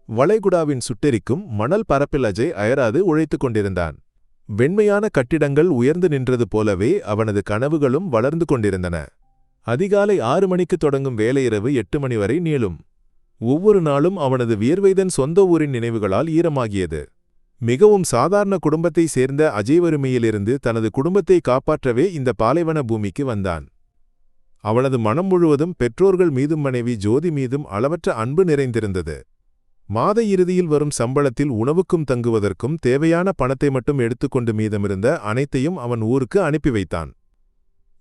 வளைகுடாவின் சுட்டெரிக்கும் மணல் பரப்பில் அஜய் அயராது உழைத்துக் கொண்டிருந்தான். வெண்மையான கட்டிடங்கள் உயர்ந்து நின்றது போலவே அவனது கனவுகளும் வளர்ந்து கொண்டிருந்தன. அதிகாலை 6 மணிக்கு தொடங்கும் வேலை இரவு 8 மணி வரை நீளும். ஒவ்வொரு நாளும் அவனது வியர்வைதன் சொந்த ஊரின் நினைவுகளால் ஈரமாகியது. மிகவும் சாதாரண குடும்பத்தை சேர்ந்த அஜய் வறுமையிலிருந்து தனது குடும்பத்தை காப்பாற்றவே இந்த பாலைவன பூமிக்கு வந்தான். அவனது மனம் முழுவதும் பெற்றோர்கள் மீதும் மனைவி ஜோதி மீதும் அளவற்ற அன்பு நிறைந்திருந்தது. மாத இறுதியில் வரும் சம்பளத்தில் உணவுக்கும் தங்குவதற்கும் தேவையான பணத்தை மட்டும் எடுத்துக்கொண்டு மீதமிருந்த அனைத்தையும் அவன் ஊருக்கு அனுப்பி வைத்தான்.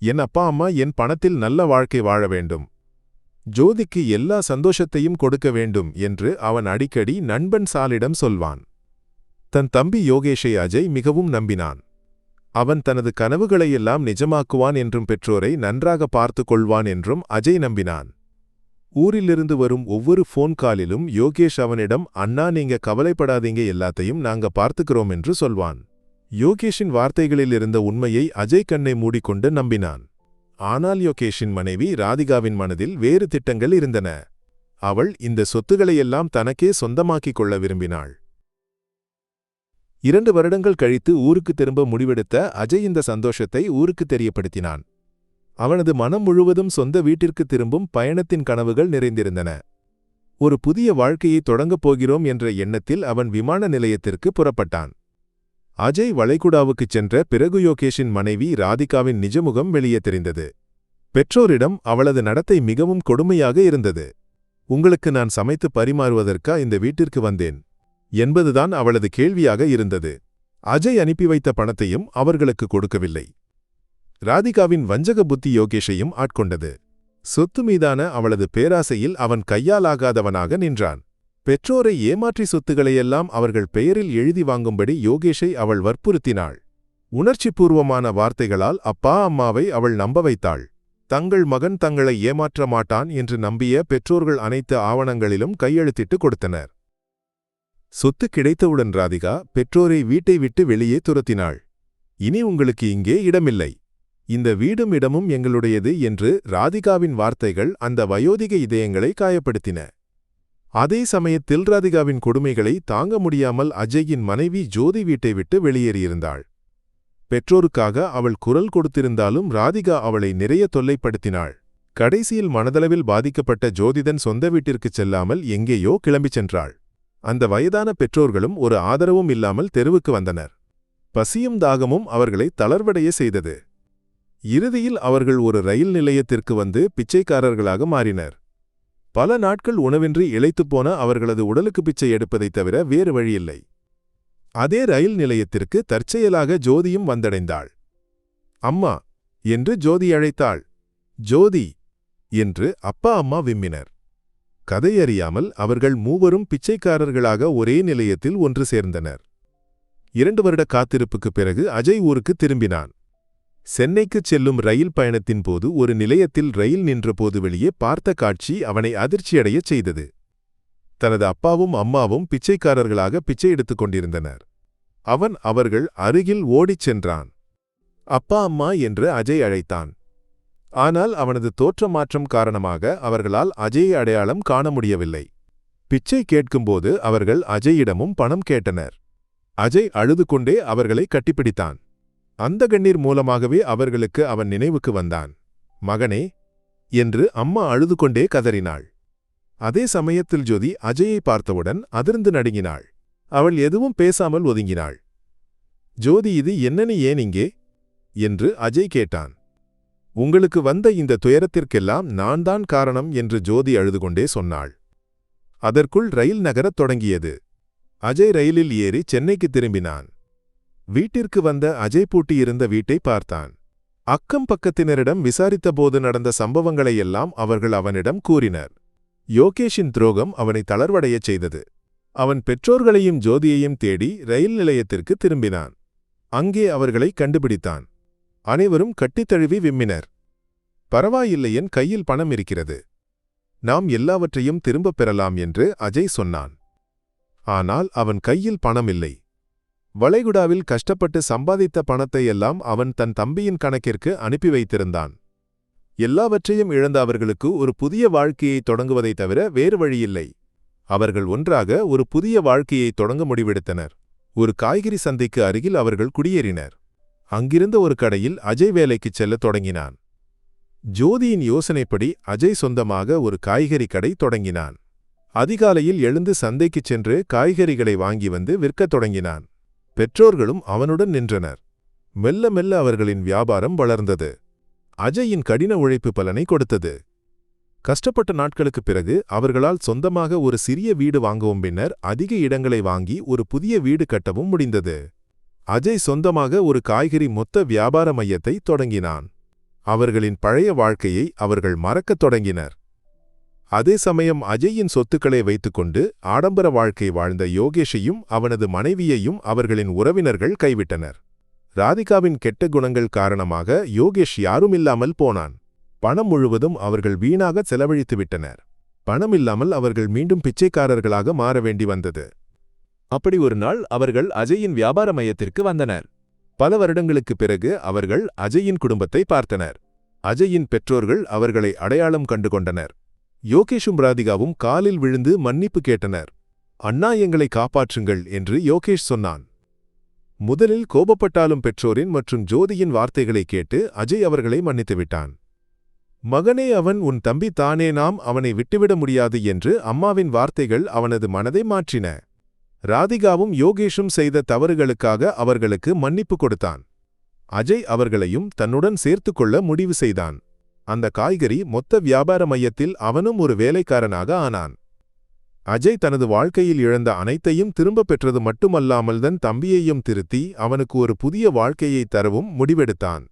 என் அப்பா அம்மா என் பணத்தில் நல்ல வாழ்க்கை வாழ வேண்டும், ஜோதிக்கு எல்லா சந்தோஷத்தையும் கொடுக்க வேண்டும் என்று அவன் அடிக்கடி நண்பன் சாலிடம் சொல்வான். தன் தம்பி யோகேஷை அஜய் மிகவும் நம்பினான். அவன் தனது கனவுகளையெல்லாம் நிஜமாக்குவான் என்றும் பெற்றோரை நன்றாக பார்த்து கொள்வான் என்றும் அஜய் நம்பினான். ஊரிலிருந்து வரும் ஒவ்வொரு ஃபோன் காலிலும் யோகேஷ் அவனிடம், அண்ணா நீங்க கவலைப்படாதீங்க, எல்லாத்தையும் நாங்க பார்த்துக்கிறோம் என்று சொல்வான். யோகேஷின் வார்த்தைகளில் இருந்த உண்மையை அஜய் கண்ணை மூடிக்கொண்டு நம்பினான். ஆனால் யோகேஷின் மனைவி ராதிகாவின் மனதில் வேறு திட்டங்கள் இருந்தன. அவள் இந்த சொத்துக்களையெல்லாம் தனக்கே சொந்தமாக்கிக் கொள்ள விரும்பினாள். 2 வருடங்கள் கழித்து ஊருக்கு திரும்ப முடிவெடுத்த அஜய் இந்த சந்தோஷத்தை ஊருக்கு தெரியப்படுத்தினான். அவனது மனம் முழுவதும் சொந்த வீட்டிற்கு திரும்பும் பயணத்தின் கனவுகள் நிறைந்திருந்தன. ஒரு புதிய வாழ்க்கையை தொடங்கப் போகிறோம் என்ற எண்ணத்தில் அவன் விமான நிலையத்திற்கு புறப்பட்டான். அஜய் வளைகுடாவுக்குச் சென்ற பிறகு யோகேஷின் மனைவி ராதிகாவின் நிஜமுகம் வெளியே தெரிந்தது. பெற்றோரிடம் அவளது நடத்தை மிகவும் கொடுமையாக இருந்தது. உங்களுக்கு நான் சமைத்து பரிமாறுவதற்கா இந்த வீட்டிற்கு வந்தேன் என்பதுதான் அவளது கேள்வியாக இருந்தது. அஜய் அனுப்பி வைத்த பணத்தையும் அவர்களுக்கு கொடுக்கவில்லை. ராதிகாவின் வஞ்சக புத்தி யோகேஷையும் ஆட்கொண்டது. சொத்து மீதான அவளது பேராசையில் அவன் கையாலாகாதவனாக நின்றான். பெற்றோரை ஏமாற்றி சொத்துக்களையெல்லாம் அவர்கள் பெயரில் எழுதி வாங்கும்படி யோகேஷை அவள் வற்புறுத்தினாள். உணர்ச்சிபூர்வமான வார்த்தைகளால் அப்பா அம்மாவை அவள் நம்ப வைத்தாள். தங்கள் மகன் தங்களை ஏமாற்ற மாட்டான் என்று நம்பிய பெற்றோர்கள் அனைத்து ஆவணங்களிலும் கையெழுத்திட்டு கொடுத்தனர். சொத்து கிடைத்தவுடன் ராதிகா பெற்றோரை வீட்டை விட்டு வெளியே துரத்தினாள். இனி உங்களுக்கு இங்கே இடமில்லை, இந்த வீடும் இடமும் எங்களுடையது என்று ராதிகாவின் வார்த்தைகள் அந்த வயோதிக இதயங்களை காயப்படுத்தின. அதே சமயத்தில் ராதிகாவின் கொடுமைகளை தாங்க முடியாமல் அஜயின் மனைவி ஜோதி வீட்டை விட்டு வெளியேறியிருந்தாள். பெற்றோருக்காக அவள் குரல் கொடுத்திருந்தாலும் ராதிகா அவளை நிறைய தொல்லைப்படுத்தினாள். கடைசியில் மனதளவில் பாதிக்கப்பட்ட ஜோதிதன் சொந்த வீட்டிற்குச் செல்லாமல் எங்கேயோ கிளம்பிச் சென்றாள். அந்த வயதான பெற்றோர்களும் ஒரு ஆதரவும் இல்லாமல் தெருவுக்கு வந்தனர். பசியும் தாகமும் அவர்களை தளர்வடைய செய்தது. இறுதியில் அவர்கள் ஒரு ரயில் நிலையத்திற்கு வந்து பிச்சைக்காரர்களாக மாறினர். பல நாட்கள் உணவின்றி இளைத்துப்போன அவர்களது உடலுக்கு பிச்சை எடுப்பதைத் தவிர வேறு வழியில்லை. அதே ரயில் நிலையத்திற்கு தற்செயலாக ஜோதியும் வந்தடைந்தாள். அம்மா என்று ஜோதி அழைத்தாள். ஜோதி என்று அப்பா அம்மா விம்மினர். கதையறியாமல் அவர்கள் மூவரும் பிச்சைக்காரர்களாக ஒரே நிலையத்தில் ஒன்று சேர்ந்தனர். 2 வருட காத்திருப்புக்குப் பிறகு அஜய் ஊருக்கு திரும்பினான். சென்னைக்குச் செல்லும் ரயில் பயணத்தின் போது ஒரு நிலையத்தில் ரயில் நின்றபோது வெளியே பார்த்த காட்சி அவனை அதிர்ச்சியடையச் செய்தது. தனது அப்பாவும் அம்மாவும் பிச்சைக்காரர்களாக பிச்சை எடுத்துக் கொண்டிருந்தனர். அவன் அவர்கள் அருகில் ஓடிச் சென்றான். அப்பா அம்மா என்று அஜய் அழைத்தான். ஆனால் அவனது தோற்ற மாற்றம் காரணமாக அவர்களால் அஜயை அடையாளம் காண முடியவில்லை. பிச்சை கேட்கும்போது அவர்கள் அஜயிடமும் பணம் கேட்டனர். அஜய் அழுது கொண்டே அவர்களை கட்டிப்பிடித்தான். அந்த கண்ணீர் மூலமாகவே அவர்களுக்கு அவன் நினைவுக்கு வந்தான். மகனே என்று அம்மா அழுது கொண்டே கதறினாள். அதே சமயத்தில் ஜோதி அஜயை பார்த்தவுடன் அதிர்ந்து நடுங்கினாள். அவள் எதுவும் பேசாமல் ஒதுங்கினாள். ஜோதி, இது என்னன்னு ஏன் இங்கே என்று அஜய் கேட்டான். உங்களுக்கு வந்த இந்த துயரத்திற்கெல்லாம் நான் தான் காரணம் என்று ஜோதி அழுதுகொண்டே சொன்னாள். அதற்குள் ரயில் நகரத் தொடங்கியது. அஜய் ரயிலில் ஏறி சென்னைக்கு திரும்பினான். வீட்டிற்கு வந்த அஜய் பூட்டியிருந்த வீட்டை பார்த்தான். அக்கம் பக்கத்தினரிடம் விசாரித்தபோது நடந்த சம்பவங்களையெல்லாம் அவர்கள் அவனிடம் கூறினர். யோகேஷின் துரோகம் அவனை தளர்வடையச் செய்தது. அவன் பெற்றோர்களையும் ஜோதியையும் தேடி ரயில் நிலையத்திற்கு திரும்பினான். அங்கே அவர்களை கண்டுபிடித்தான். அனைவரும் கட்டித்தழுவி விம்மினர். பரவாயில்லை, என் கையில் பணம் இருக்கிறது, நாம் எல்லாவற்றையும் திரும்பப் பெறலாம் என்று அஜய் சொன்னான். ஆனால் அவன் கையில் பணம் இல்லை. வளைகுடாவில் கஷ்டப்பட்டு சம்பாதித்த பணத்தை எல்லாம் அவன் தன் தம்பியின் கணக்கிற்கு அனுப்பி வைத்திருந்தான். எல்லாவற்றையும் இழந்த அவர்களுக்கு ஒரு புதிய வாழ்க்கையை தொடங்குவதைத் தவிர வேறு வழியில்லை. அவர்கள் ஒன்றாக ஒரு புதிய வாழ்க்கையை தொடங்க முடிவெடுத்தனர். ஒரு காய்கறி சந்தைக்கு அருகில் அவர்கள் குடியேறினர். அங்கிருந்த ஒரு கடையில் அஜய் வேலைக்குச் செல்லத் தொடங்கினான். ஜோதியின் யோசனைப்படி அஜய் சொந்தமாக ஒரு காய்கறி கடை தொடங்கினான். அதிகாலையில் எழுந்து சந்தைக்குச் சென்று காய்கறிகளை வாங்கி வந்து விற்கத் தொடங்கினான். பெற்றோர்களும் அவனுடன் நின்றனர். மெல்ல மெல்ல அவர்களின் வியாபாரம் வளர்ந்தது. அஜயின் கடின உழைப்பு பலனை கொடுத்தது. கஷ்டப்பட்ட நாட்களுக்குப் பிறகு அவர்களால் சொந்தமாக ஒரு சிறிய வீடு வாங்கவும் பின்னர் அதிக இடங்களை வாங்கி ஒரு புதிய வீடு கட்டவும் முடிந்தது. அஜய் சொந்தமாக ஒரு காய்கறி மொத்த வியாபார மையத்தை தொடங்கினான். அவர்களின் பழைய வாழ்க்கையை அவர்கள் மறக்கத் தொடங்கினர். அதே சமயம் அஜயின் சொத்துக்களை வைத்துக்கொண்டு ஆடம்பர வாழ்க்கை வாழ்ந்த யோகேஷையும் அவனது மனைவியையும் அவர்களின் உறவினர்கள் கைவிட்டனர். ராதிகாவின் கெட்ட குணங்கள் காரணமாக யோகேஷ் யாருமில்லாமல் போனான். பணம் முழுவதும் அவர்கள் வீணாக செலவழித்துவிட்டனர். பணமில்லாமல் அவர்கள் மீண்டும் பிச்சைக்காரர்களாக மாற வேண்டி வந்தது. அப்படி ஒரு நாள் அவர்கள் அஜயின் வியாபார மையத்திற்கு வந்தனர். பல வருடங்களுக்குப் பிறகு அவர்கள் அஜயின் குடும்பத்தை பார்த்தனர். அஜயின் பெற்றோர்கள் அவர்களை அடையாளம் கண்டு கொண்டனர். யோகேஷும் ராதிகாவும் காலில் விழுந்து மன்னிப்பு கேட்டனர். அண்ணா, எங்களை காப்பாற்றுங்கள் என்று யோகேஷ் சொன்னான். முதலில் கோபப்பட்டாலும் பெற்றோரின் மற்றும் ஜோதியின் வார்த்தைகளை கேட்டு அஜய் அவர்களை மன்னித்துவிட்டான். மகனே, அவன் உன் தம்பி தானே, நாம் அவனை விட்டுவிட முடியாது என்று அம்மாவின் வார்த்தைகள் அவனது மனதை மாற்றின. ராதிகாவும் யோகேஷும் செய்த தவறுகளுக்காக அவர்களுக்கு மன்னிப்பு கொடுத்தான். அஜய் அவர்களையும் தன்னுடன் சேர்த்துக்கொள்ள முடிவு செய்தான். அந்த காய்கறி மொத்த வியாபார மையத்தில் அவனும் ஒரு வேலைக்காரனாக ஆனான். அஜய் தனது வாழ்க்கையில் இழந்த அனைத்தையும் திரும்பப் பெற்றது மட்டுமல்லாமல் தன் தம்பியையும் திருத்தி அவனுக்கு ஒரு புதிய வாழ்க்கையை தரவும் முடிவெடுத்தான்.